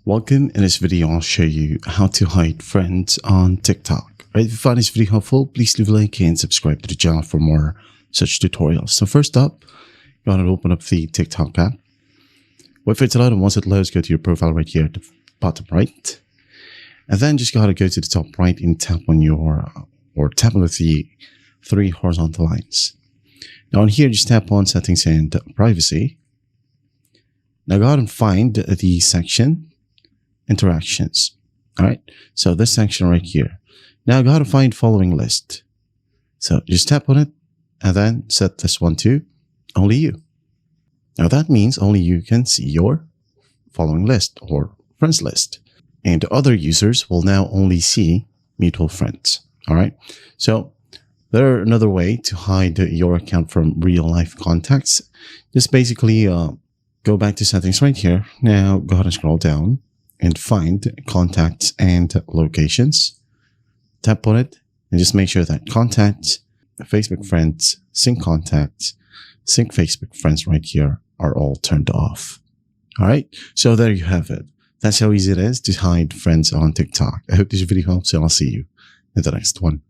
Welcome. In this video, I'll show you how to hide friends on TikTok. Alright, if you find this video helpful, please leave a like and subscribe to the channel for more such tutorials. So first up, you want to open up the TikTok app. Wait for it to load, and once it loads, go to your profile right here at the bottom right. And then just gotta go to the top right and tap on tap on the three horizontal lines. Now on here, just tap on settings and privacy. Now go ahead and find the section interactions. All right, so this section right here. Now go ahead and find following list. So just tap on it and then set this one to only you. Now that means only you can see your following list or friends list, and other users will now only see mutual friends. All right, so there's another way to hide your account from real life contacts. Just basically go back to settings right here. Now go ahead and scroll down and find contacts and locations. Tap on it and just make sure that contacts, Facebook friends, sync contacts, sync Facebook friends right here are all turned off. All right, so there you have it. That's how easy it is to hide friends on TikTok. I hope this video helps, and I'll see you in the next one.